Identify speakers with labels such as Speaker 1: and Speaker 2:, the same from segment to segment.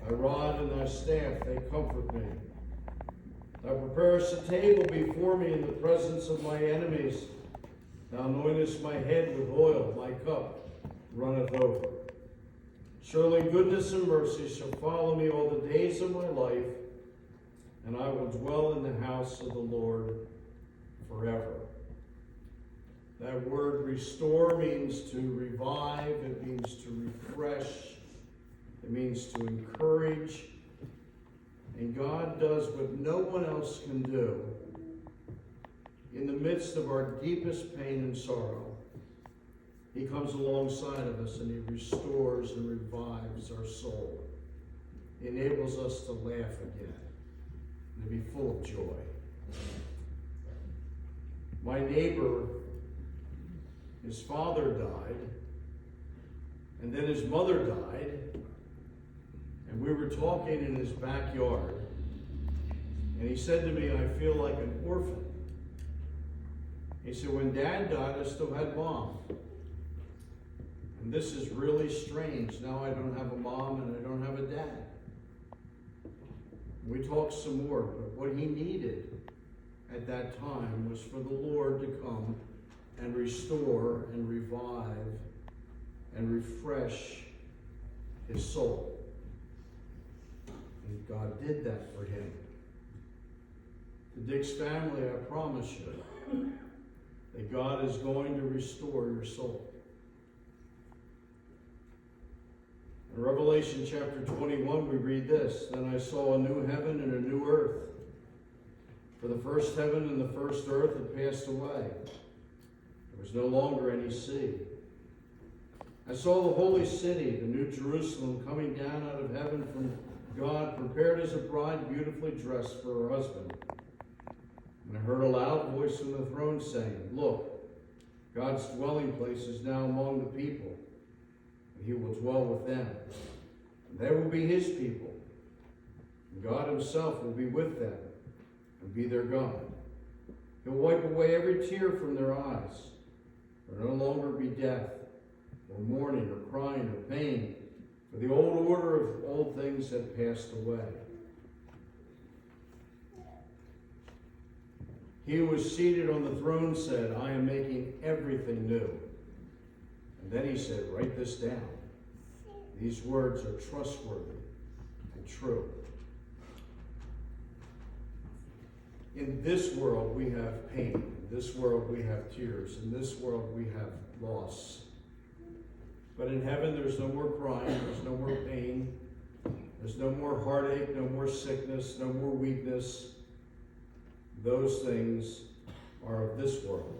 Speaker 1: Thy rod and thy staff, they comfort me. Thou preparest a table before me in the presence of my enemies. Thou anointest my head with oil, my cup runneth over. Surely goodness and mercy shall follow me all the days of my life, and I will dwell in the house of the Lord forever. That word restore means to revive, it means to refresh, it means to encourage. And God does what no one else can do. In the midst of our deepest pain and sorrow, he comes alongside of us and he restores and revives our soul. He enables us to laugh again and to be full of joy. My neighbor, his father died, and then his mother died, and we were talking in his backyard, and he said to me, I feel like an orphan. He said, when Dad died, I still had Mom. And this is really strange. Now I don't have a mom and I don't have a dad. We talked some more, but what he needed at that time was for the Lord to come and restore and revive and refresh his soul. And God did that for him. To Dick's family, I promise you that God is going to restore your soul. In Revelation chapter 21, we read this, Then I saw a new heaven and a new earth. For the first heaven and the first earth had passed away. There was no longer any sea. I saw the holy city, the new Jerusalem, coming down out of heaven from God, prepared as a bride beautifully dressed for her husband. And I heard a loud voice from the throne saying, Look, God's dwelling place is now among the people. He will dwell with them. And they will be his people. And God himself will be with them and be their God. He'll wipe away every tear from their eyes. There will no longer be death, or mourning, or crying, or pain, for the old order of old things have passed away. He who was seated on the throne said, I am making everything new. And then he said, write this down. These words are trustworthy and true. In this world we have pain. In this world we have tears. In this world we have loss. But in heaven there's no more crying. There's no more pain. There's no more heartache, no more sickness, no more weakness. Those things are of this world.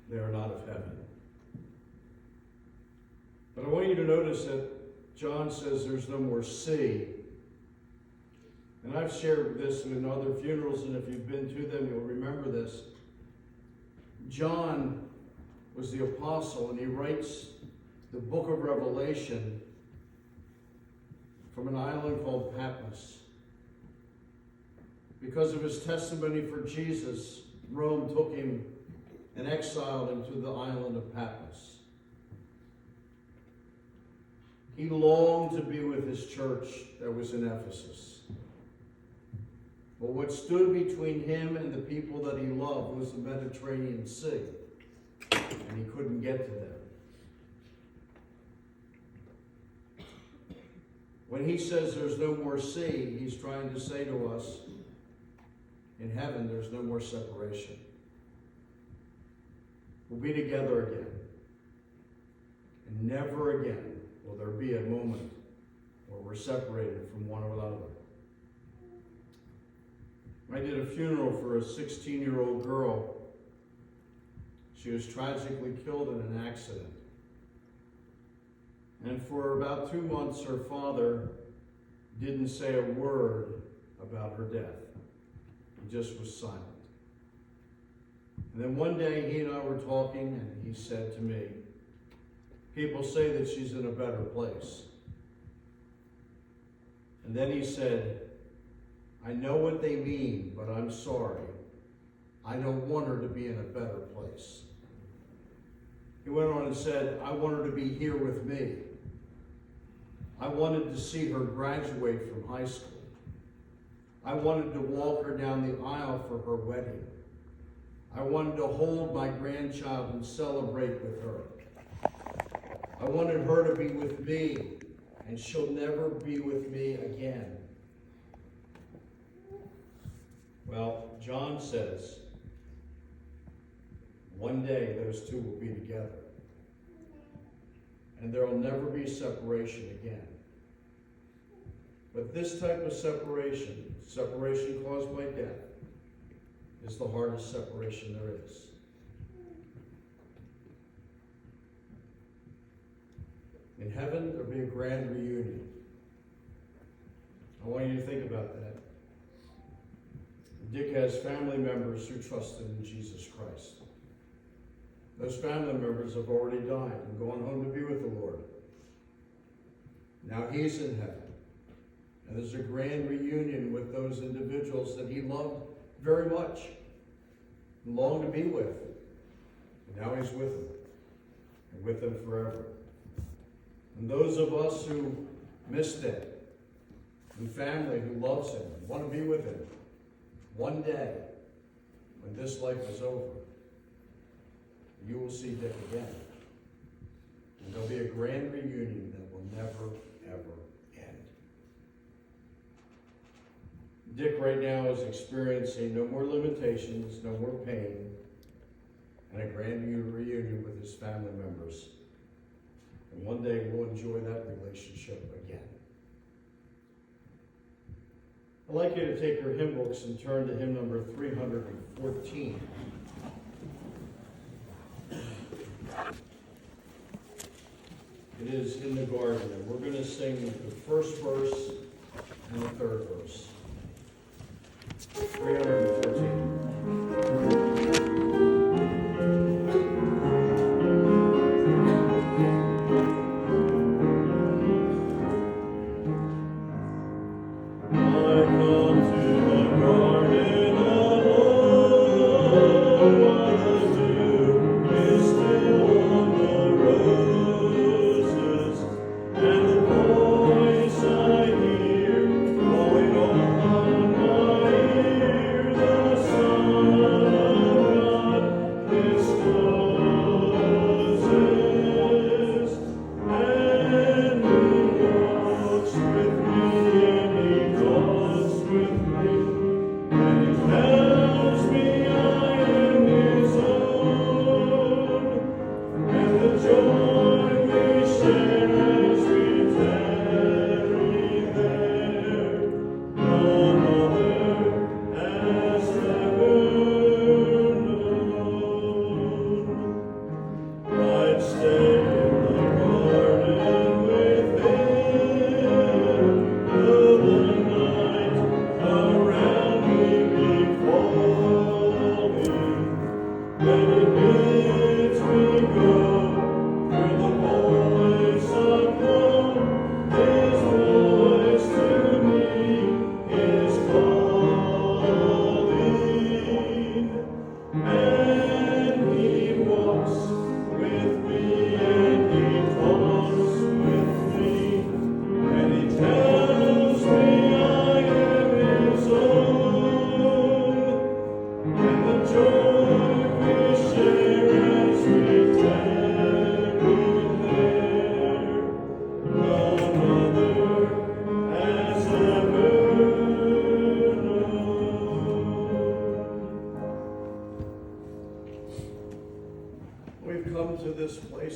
Speaker 1: They are not of heaven. But I want you to notice that John says there's no more sea. And I've shared this in other funerals, and if you've been to them, you'll remember this. John was the apostle, and he writes the book of Revelation from an island called Patmos. Because of his testimony for Jesus, Rome took him and exiled him to the island of Patmos. He longed to be with his church that was in Ephesus. But what stood between him and the people that he loved was the Mediterranean Sea, and he couldn't get to them. When he says there's no more sea, he's trying to say to us, in heaven there's no more separation. We'll be together again. And never again will there be a moment where we're separated from one another. I did a funeral for a 16-year-old girl. She was tragically killed in an accident. And for about 2 months, her father didn't say a word about her death. He just was silent. And then one day, he and I were talking, and he said to me, people say that she's in a better place. And then he said, I know what they mean, but I'm sorry. I don't want her to be in a better place. He went on and said, I want her to be here with me. I wanted to see her graduate from high school. I wanted to walk her down the aisle for her wedding. I wanted to hold my grandchild and celebrate with her. I wanted her to be with me, and she'll never be with me again. Well, John says, one day those two will be together. And there will never be separation again. But this type of separation caused by death, is the hardest separation there is. In heaven, there'll be a grand reunion. I want you to think about that. Dick has family members who trusted in Jesus Christ. Those family members have already died and gone home to be with the Lord. Now he's in heaven. And there's a grand reunion with those individuals that he loved very much and longed to be with. And now he's with them, and with them forever. And those of us who missed it, and family who loves him, and want to be with him, one day, when this life is over, you will see Dick again. And there'll be a grand reunion that will never, ever end. Dick right now is experiencing no more limitations, no more pain, and a grand reunion with his family members. And one day we'll enjoy that relationship again. I'd like you to take your hymn books and turn to hymn number 314. It is In the Garden, and we're going to sing the first verse and the third verse. 314.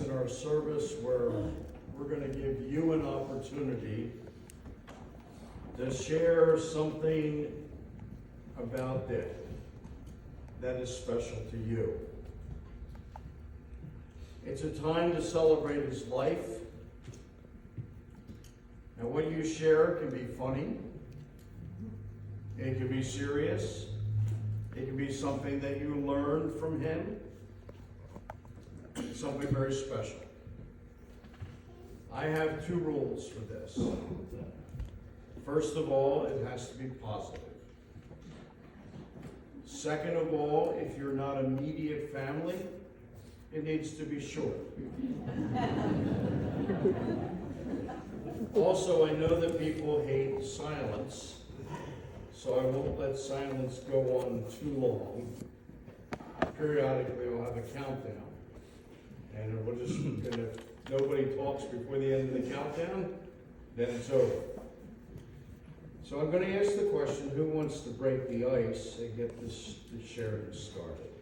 Speaker 1: In our service where we're going to give you an opportunity to share something about Dick that is special to you. It's a time to celebrate his life. And what you share can be funny, it can be serious, it can be something that you learned from him. Something very special. I have two rules for this. First of all, it has to be positive. Second of all, if you're not immediate family, it needs to be short. Also, I know that people hate silence, so I won't let silence go on too long. Periodically, we'll have a countdown. And we'll just, and if nobody talks before the end of the countdown, then it's over. So I'm going to ask the question, who wants to break the ice and get this sharing started?